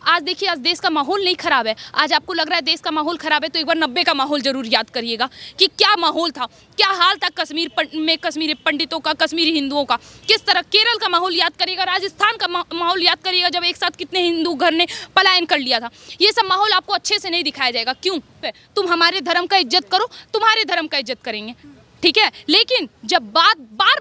आज देखिए, आज देश का माहौल नहीं खराब है। आज आपको लग रहा है देश का माहौल खराब है, तो एक बार 90 का माहौल जरूर याद करिएगा कि क्या माहौल था, क्या हाल था कश्मीर में, कश्मीरी पंडितों का, कश्मीरी हिंदुओं का। किस तरह केरल का माहौल याद करिएगा, राजस्थान का माहौल याद करिएगा, जब एक साथ कितने हिंदू घर ने पलायन कर लिया था। ये सब माहौल आपको अच्छे से नहीं दिखाया जाएगा। क्यों? तुम हमारे धर्म का इज्जत करो, तुम्हारे धर्म का इज्जत करेंगे, ठीक है। लेकिन जब बात बार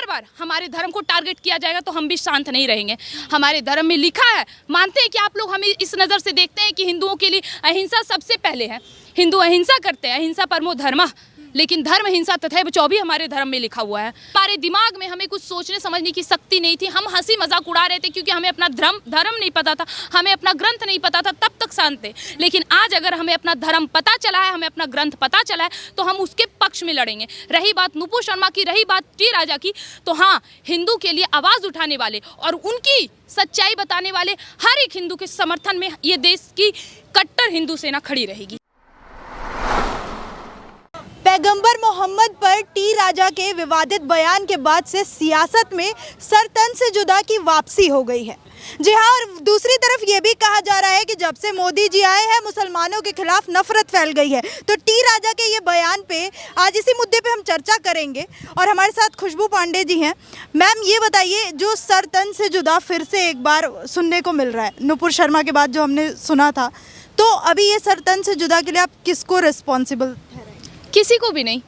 बार हमारे धर्म को टारगेट किया जाएगा तो हम भी शांत नहीं रहेंगे। हमारे धर्म में लिखा है, मानते हैं कि आप लोग हमें इस नज़र से देखते हैं कि हिंदुओं के लिए अहिंसा सबसे पहले है। हिंदू अहिंसा करते हैं, अहिंसा परमो धर्मः, लेकिन धर्म हिंसा तथैव चौबी हमारे धर्म में लिखा हुआ है। हमारे दिमाग में हमें कुछ सोचने समझने की शक्ति नहीं थी। हम हंसी मजाक उड़ा रहे थे क्योंकि हमें अपना धर्म नहीं पता था, हमें अपना ग्रंथ नहीं पता था, तब तक शांत थे। लेकिन आज अगर हमें अपना धर्म पता चला है, हमें अपना ग्रंथ पता चला है, तो हम उसके पक्ष में लड़ेंगे। रही बात नुपुर शर्मा की, रही बात टी राजा की, तो हाँ, हिंदू के लिए आवाज़ उठाने वाले और उनकी सच्चाई बताने वाले हर एक हिंदू के समर्थन में ये देश की कट्टर हिंदू सेना खड़ी रहेगी। पैगंबर मोहम्मद पर टी राजा के विवादित बयान के बाद से सियासत में सर तन से जुदा की वापसी हो गई है। जी हाँ, और दूसरी तरफ ये भी कहा जा रहा है कि जब से मोदी जी आए हैं मुसलमानों के खिलाफ नफरत फैल गई है। तो टी राजा के ये बयान पे आज इसी मुद्दे पे हम चर्चा करेंगे और हमारे साथ खुशबू पांडे जी हैं। मैम, ये बताइए, जो सर तन से जुदा फिर से एक बार सुनने को मिल रहा है नुपुर शर्मा के बाद जो हमने सुना था, तो अभी ये सर तन से जुदा के लिए आप किसको रिस्पॉन्सिबल? किसी को भी नहीं।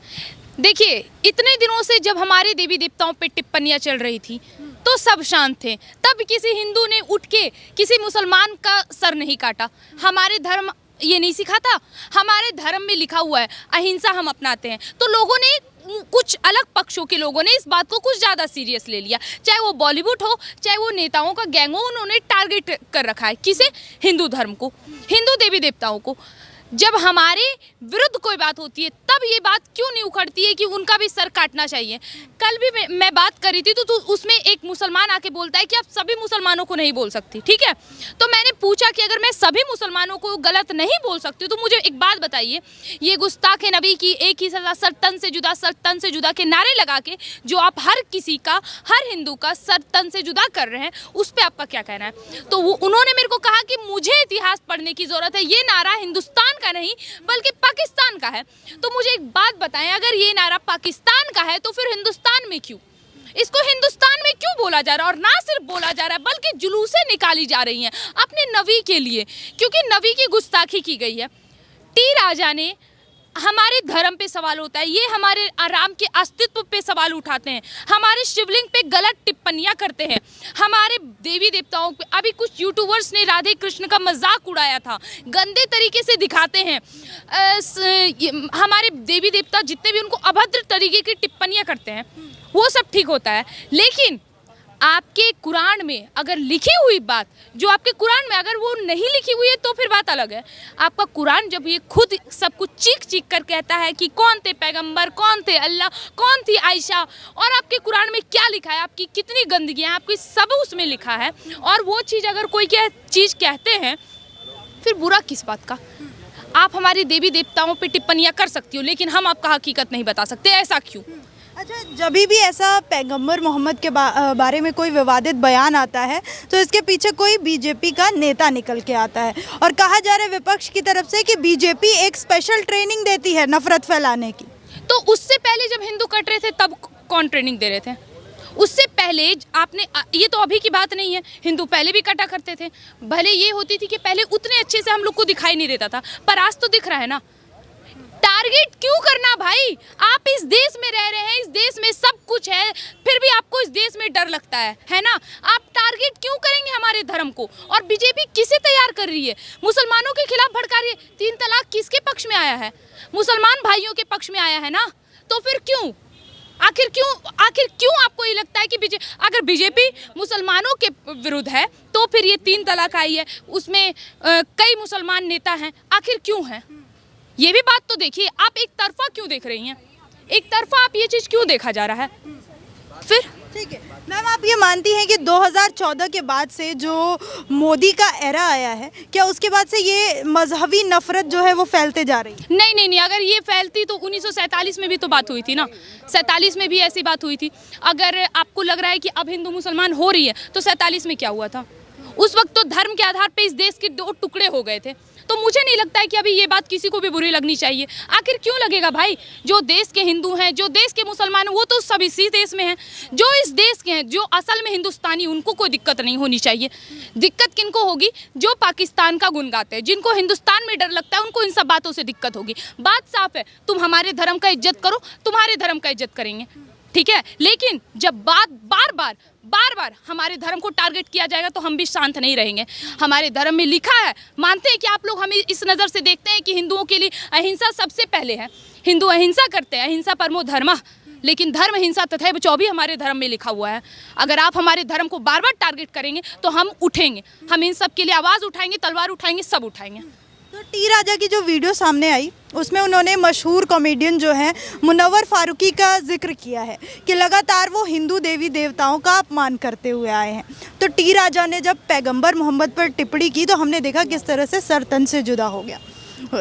देखिए, इतने दिनों से जब हमारे देवी देवताओं पे टिप्पणियां चल रही थी तो सब शांत थे, तब किसी हिंदू ने उठ के किसी मुसलमान का सर नहीं काटा। हमारे धर्म ये नहीं सिखाता, हमारे धर्म में लिखा हुआ है अहिंसा हम अपनाते हैं। तो लोगों ने, कुछ अलग पक्षों के लोगों ने इस बात को कुछ ज़्यादा सीरियस ले लिया। चाहे वो बॉलीवुड हो, चाहे वो नेताओं का गैंग हो, उन्होंने टारगेट कर रखा है किसे? हिंदू धर्म को, हिंदू देवी देवताओं को। जब हमारे विरुद्ध कोई बात होती है तब ये बात क्यों नहीं उखड़ती है कि उनका भी सर काटना चाहिए? कल भी मैं बात करी थी तो उसमें एक मुसलमान आके बोलता है कि आप सभी मुसलमानों को नहीं बोल सकती, ठीक है। तो मैंने पूछा कि अगर मैं सभी मुसलमानों को गलत नहीं बोल सकती तो मुझे एक बात बताइए, ये गुस्ताखे नबी की एक ही सजा, सर तन से जुदा के नारे लगा के जो आप हर किसी का, हर हिंदू का सर तन से जुदा कर रहे हैं, उस पर आपका क्या कहना है? तो उन्होंने मेरे को कहा कि मुझे इतिहास पढ़ने की ज़रूरत है, ये नारा हिंदुस्तान का नहीं बल्कि पाकिस्तान का है। तो मुझे एक बात बताएं, अगर ये नारा पाकिस्तान का है तो फिर हिंदुस्तान में क्यों? इसको हिंदुस्तान में क्यों बोला जा रहा है? और ना सिर्फ बोला जा रहा है बल्कि जुलूसें निकाली जा रही हैं अपने नबी के लिए, क्योंकि नबी की गुस्ताखी की गई है। टी राजा ने हमारे धर्म पे सवाल होता है, ये हमारे आराम के अस्तित्व पे सवाल उठाते हैं, हमारे शिवलिंग पे गलत टिप्पणियां करते हैं, हमारे देवी देवताओं पे। अभी कुछ यूट्यूबर्स ने राधे कृष्ण का मजाक उड़ाया था, गंदे तरीके से दिखाते हैं हमारे देवी देवता, जितने भी उनको अभद्र तरीके की टिप्पणियां करते हैं, वो सब ठीक होता है। लेकिन आपके कुरान में अगर लिखी हुई बात, जो आपके कुरान में अगर वो नहीं लिखी हुई है तो फिर बात अलग है। आपका कुरान जब ये खुद सब कुछ चीख कर कहता है कि कौन थे पैगंबर, कौन थे अल्लाह, कौन थी आयशा, और आपके कुरान में क्या लिखा है, आपकी कितनी गंदगी है, आपकी सब उसमें लिखा है, और वो चीज़ अगर कोई क्या चीज़ कहते हैं, फिर बुरा किस बात का? आप हमारे देवी देवताओं पर टिप्पणियाँ कर सकती हो लेकिन हम आपका हकीकत नहीं बता सकते, ऐसा क्यों? अच्छा, जब भी ऐसा पैगंबर मोहम्मद के बारे में कोई विवादित बयान आता है तो इसके पीछे कोई बीजेपी का नेता निकल के आता है और कहा जा रहा है विपक्ष की तरफ से कि बीजेपी एक स्पेशल ट्रेनिंग देती है नफरत फैलाने की। तो उससे पहले जब हिंदू कट रहे थे तब कौन ट्रेनिंग दे रहे थे? उससे पहले आपने, ये तो अभी की बात नहीं है, हिंदू पहले भी कटा करते थे। भले ये होती थी कि पहले उतने अच्छे से हम लोग को दिखाई नहीं देता था, पर आज तो दिख रहा है ना। टारगेट क्यों करना भाई? आप इस देश में रह रहे हैं, इस देश में सब कुछ है, फिर भी आपको इस देश में डर लगता है ना? आप टारगेट क्यों करेंगे हमारे धर्म को? और बीजेपी किसे तैयार कर रही है? मुसलमानों के खिलाफ भड़का रही है। 3 तलाक किसके पक्ष में आया है? मुसलमान भाइयों के पक्ष में आया है ना। तो फिर क्यों? आखिर क्यों आपको ये लगता है कि अगर बीजेपी मुसलमानों के विरुद्ध है तो फिर ये 3 तलाक आई है, उसमें कई मुसलमान नेता हैं, आखिर क्यों है? ये भी बात तो देखिए, आप एक तरफा क्यों देख रही हैं? एक तरफा आप ये चीज़ क्यों देखा जा रहा है? फिर ठीक है मैम, आप ये मानती हैं कि 2014 के बाद से जो मोदी का एरा आया है, क्या उसके बाद से ये मजहबी नफरत जो है वो फैलते जा रही है? नहीं, अगर ये फैलती तो 1947 में भी तो बात हुई थी ना। 47 में भी ऐसी बात हुई थी। अगर आपको लग रहा है कि अब हिंदू मुसलमान हो रही है तो 47 में क्या हुआ था? उस वक्त तो धर्म के आधार पे इस देश के दो टुकड़े हो गए थे। तो मुझे नहीं लगता है कि अभी ये बात किसी को भी बुरी लगनी चाहिए। आखिर क्यों लगेगा भाई? जो देश के हिंदू हैं, जो देश के मुसलमान हैं, वो तो सब इसी देश में हैं। जो इस देश के हैं, जो असल में हिंदुस्तानी, उनको कोई दिक्कत नहीं होनी चाहिए। दिक्कत किनको होगी? जो पाकिस्तान का गुण गाते हैं, जिनको हिंदुस्तान में डर लगता है, उनको इन सब बातों से दिक्कत होगी। बात साफ है, तुम हमारे धर्म का इज्जत करो, तुम्हारे धर्म का इज्जत करेंगे, ठीक है। लेकिन जब बात बार बार हमारे धर्म को टारगेट किया जाएगा तो हम भी शांत नहीं रहेंगे। हमारे धर्म में लिखा है, मानते हैं कि आप लोग हमें इस नज़र से देखते हैं कि हिंदुओं के लिए अहिंसा सबसे पहले है। हिंदू अहिंसा करते हैं, अहिंसा परमो धर्मः, लेकिन धर्म हिंसा तथैव चौभी हमारे धर्म में लिखा हुआ है। अगर आप हमारे धर्म को बार बार टारगेट करेंगे तो हम उठेंगे, हम इन सब के लिए आवाज़ उठाएंगे, तलवार उठाएंगे, सब उठाएंगे। तो टी राजा की जो वीडियो सामने आई उसमें उन्होंने मशहूर कॉमेडियन जो हैं मुनव्वर फारूकी का जिक्र किया है कि लगातार वो हिंदू देवी देवताओं का अपमान करते हुए आए हैं। तो टी राजा ने जब पैगंबर मोहम्मद पर टिप्पणी की तो हमने देखा किस तरह से सर तन से जुदा हो गया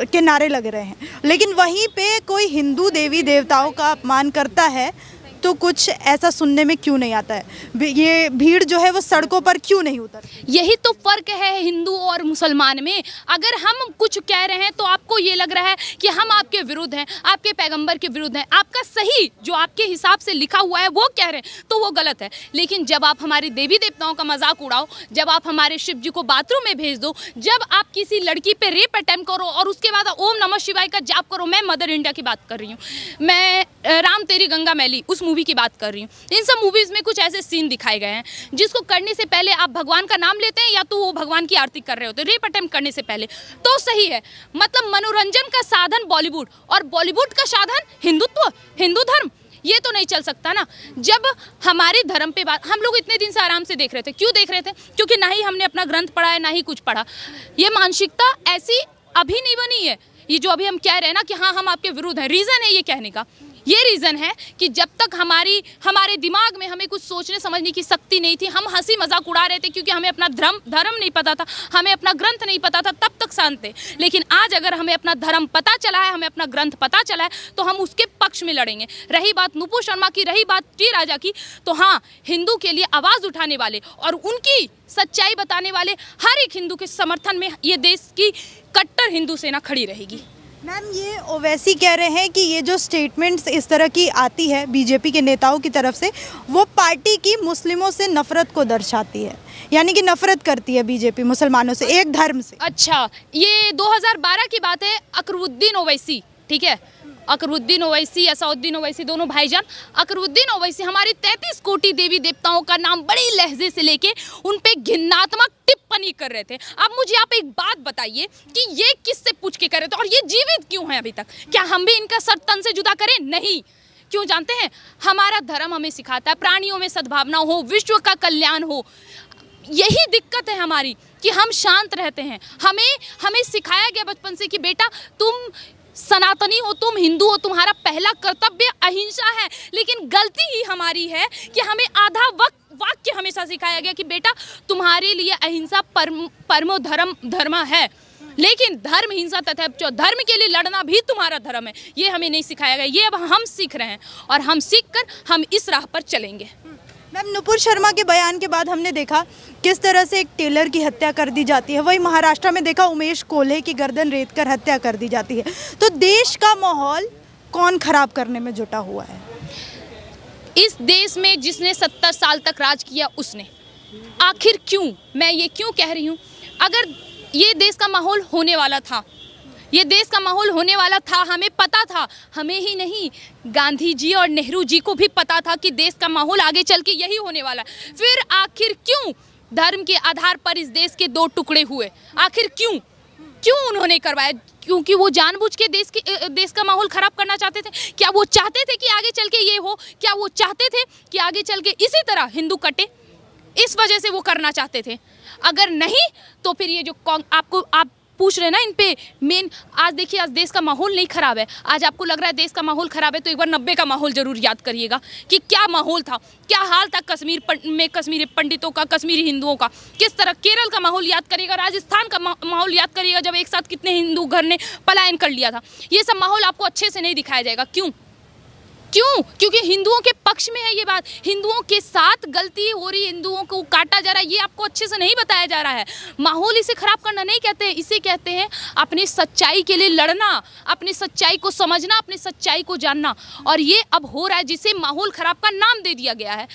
के नारे लग रहे हैं। लेकिन वहीं पे कोई हिंदू देवी देवताओं का अपमान करता है तो कुछ ऐसा सुनने में क्यों नहीं आता है? ये भीड़ जो है वो सड़कों पर क्यों नहीं उतरती? यही तो फर्क है हिंदू और मुसलमान में। अगर हम कुछ कह रहे हैं तो आपको ये लग रहा है कि हम आपके विरुद्ध हैं, आपके पैगंबर के विरुद्ध हैं। आपका सही जो आपके हिसाब से लिखा हुआ है वो कह रहे हैं तो वो गलत है। लेकिन जब आप हमारे देवी देवताओं का मजाक उड़ाओ, जब आप हमारे शिव जी को बाथरूम में भेज दो, जब आप किसी लड़की पे रेप अटेम्प्ट करो और उसके बाद ओम नमः शिवाय का जाप करो, मैं मदर इंडिया की बात कर रही हूँ, मैं राम तेरी गंगा मैली उस मूवी की बात कर रही हूँ। इन सब मूवीज में कुछ ऐसे सीन दिखाए गए हैं जिसको करने से पहले आप भगवान का नाम लेते हैं या तो वो भगवान की आरती कर रहे होते हैं रेप अटेम्प्ट करने से पहले। तो सही है, मतलब मनोरंजन का साधन बॉलीवुड और बॉलीवुड का साधन हिंदुत्व, हिंदू धर्म, ये तो नहीं चल सकता ना। जब हमारे धर्म पे बात, हम लोग इतने दिन से आराम से देख रहे थे। क्यों देख रहे थे? क्योंकि ना ही हमने अपना ग्रंथ पढ़ा है, ना ही कुछ पढ़ा। ये मानसिकता ऐसी अभी नहीं बनी है। ये जो अभी हम कह रहे हैं ना कि हाँ हम आपके विरुद्ध हैं, रीज़न है ये कहने का। ये रीज़न है कि जब तक हमारे दिमाग में हमें कुछ सोचने समझने की शक्ति नहीं थी, हम हंसी मजाक उड़ा रहे थे क्योंकि हमें अपना धर्म नहीं पता था, हमें अपना ग्रंथ नहीं पता था, तब तक शांत थे। लेकिन आज अगर हमें अपना धर्म पता चला है, हमें अपना ग्रंथ पता चला है, तो हम उसके पक्ष में लड़ेंगे। रही बात नुपुर शर्मा की, रही बात टी राजा की, तो हाँ, हिंदू के लिए आवाज़ उठाने वाले और उनकी सच्चाई बताने वाले हर एक हिंदू के समर्थन में ये देश की कट्टर हिंदू सेना खड़ी रहेगी। मैम, ये ओवैसी कह रहे हैं कि ये जो स्टेटमेंट्स इस तरह की आती है बीजेपी के नेताओं की तरफ से, वो पार्टी की मुस्लिमों से नफरत को दर्शाती है, यानी कि नफरत करती है बीजेपी मुसलमानों से, एक धर्म से। अच्छा, ये 2012 की बात है। अकरुद्दीन ओवैसी, ठीक है, अकरुद्दीन ओवैसी, असउद्दीन ओवैसी, दोनों भाईजान। अकरुद्दीन ओवैसी हमारी 33 कोटि देवी देवताओं का नाम बड़ी लहजे से लेके उन पे घिन्नात्मक टिप्पणी कर रहे थे। अब मुझे आप एक बात बताइए कि ये किससे पूछ के कर रहे थे और ये जीवित क्यों है अभी तक? क्या हम भी इनका सर तन से जुदा करें? नहीं। क्यों जानते हैं? हमारा धर्म हमें सिखाता है प्राणियों में सद्भावना हो, विश्व का कल्याण हो। यही दिक्कत है हमारी कि हम शांत रहते हैं। हमें सिखाया गया बचपन से कि बेटा तुम सनातनी हो, तुम हिंदू हो, तुम्हारा पहला कर्तव्य अहिंसा है। लेकिन गलती ही हमारी है कि हमें आधा वाक्य हमेशा सिखाया गया कि बेटा तुम्हारे लिए अहिंसा परमो धर्म है, लेकिन धर्म हिंसा तथा धर्म के लिए लड़ना भी तुम्हारा धर्म है। ये हमें नहीं सिखाया गया, ये अब हम सीख रहे हैं और हम सीख कर हम इस राह पर चलेंगे। मैम, नुपुर शर्मा के बयान के बाद हमने देखा किस तरह से एक टेलर की हत्या कर दी जाती है। वही महाराष्ट्र में देखा उमेश कोल्हे की गर्दन रेत कर हत्या कर दी जाती है। तो देश का माहौल कौन खराब करने में जुटा हुआ है? इस देश में जिसने 70 साल तक राज किया उसने। आखिर क्यों? मैं ये क्यों कह रही हूँ? अगर ये देश का माहौल होने वाला था, ये देश का माहौल होने वाला था, हमें पता था, हमें ही नहीं गांधी जी और नेहरू जी को भी पता था कि देश का माहौल आगे चल के यही होने वाला है। फिर आखिर क्यों धर्म के आधार पर इस देश के दो टुकड़े हुए? आखिर क्यों उन्होंने करवाया? क्योंकि वो जानबूझ के देश का माहौल खराब करना चाहते थे? क्या वो चाहते थे कि आगे चल के ये हो? क्या वो चाहते थे कि आगे चल के इसी तरह हिंदू कटे? इस वजह से वो करना चाहते थे। अगर नहीं तो फिर ये जो आप पूछ रहे हैं ना इन पे मेन, आज देखिए आज देश का माहौल नहीं खराब है। आज आपको लग रहा है देश का माहौल खराब है तो एक बार 90 का माहौल जरूर याद करिएगा कि क्या माहौल था, क्या हाल था कश्मीरी पंडितों का, कश्मीरी हिंदुओं का, किस तरह। केरल का माहौल याद करिएगा, राजस्थान का माहौल याद करिएगा, जब एक साथ कितने हिंदू घर ने पलायन कर लिया था। ये सब माहौल आपको अच्छे से नहीं दिखाया जाएगा। क्यों? क्यों? क्योंकि हिंदुओं के पक्ष में है ये बात, हिंदुओं के साथ गलती हो रही, हिंदुओं को काटा जा रहा है, ये आपको अच्छे से नहीं बताया जा रहा है। माहौल इसे खराब करना नहीं कहते हैं, इसे कहते हैं अपनी सच्चाई के लिए लड़ना, अपनी सच्चाई को समझना, अपनी सच्चाई को जानना। और ये अब हो रहा है, जिसे माहौल खराब का नाम दे दिया गया है,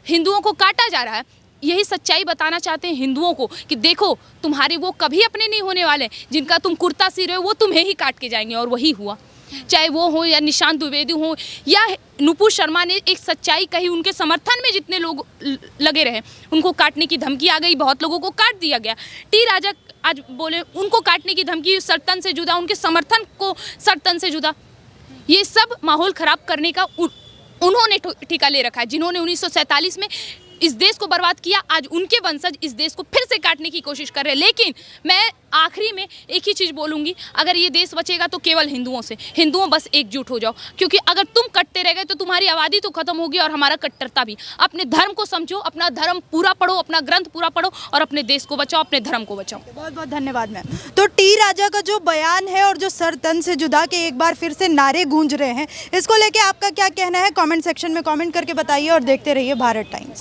हिंदुओं को काटा जा रहा है। यही सच्चाई बताना चाहते हैं हिंदुओं को कि देखो, तुम्हारे वो कभी अपने नहीं होने वाले, जिनका तुम कुर्ता सी रहे हो वो तुम्हें ही काट के जाएंगे। और वही हुआ, चाहे वो हो या निशांत द्विवेदी हो या नुपुर शर्मा ने एक सच्चाई कही, उनके समर्थन में जितने लोग लगे रहे उनको काटने की धमकी आ गई, बहुत लोगों को काट दिया गया। टी राजा आज बोले उनको काटने की धमकी, सरतन से जुदा, उनके समर्थन को सरतन से जुदा। ये सब माहौल खराब करने का उन्होंने ठेका ले रखा है। जिन्होंने 1947 में इस देश को बर्बाद किया, आज उनके वंशज इस देश को फिर से काटने की कोशिश कर रहे हैं। लेकिन मैं आखिरी में एक ही चीज़ बोलूँगी, अगर ये देश बचेगा तो केवल हिंदुओं से। हिंदुओं बस एकजुट हो जाओ, क्योंकि अगर तुम कटते रह गए तो तुम्हारी आबादी तो खत्म होगी और हमारा कट्टरता भी। अपने धर्म को समझो, अपना धर्म पूरा पढ़ो, अपना ग्रंथ पूरा पढ़ो और अपने देश को बचाओ, अपने धर्म को बचाओ। बहुत बहुत धन्यवाद मैम। तो टी राजा का जो बयान है और जो सर तन से जुदा के एक बार फिर से नारे गूंज रहे हैं, इसको लेके आपका क्या कहना है? कमेंट सेक्शन में कमेंट करके बताइए और देखते रहिए भारत टाइम्स।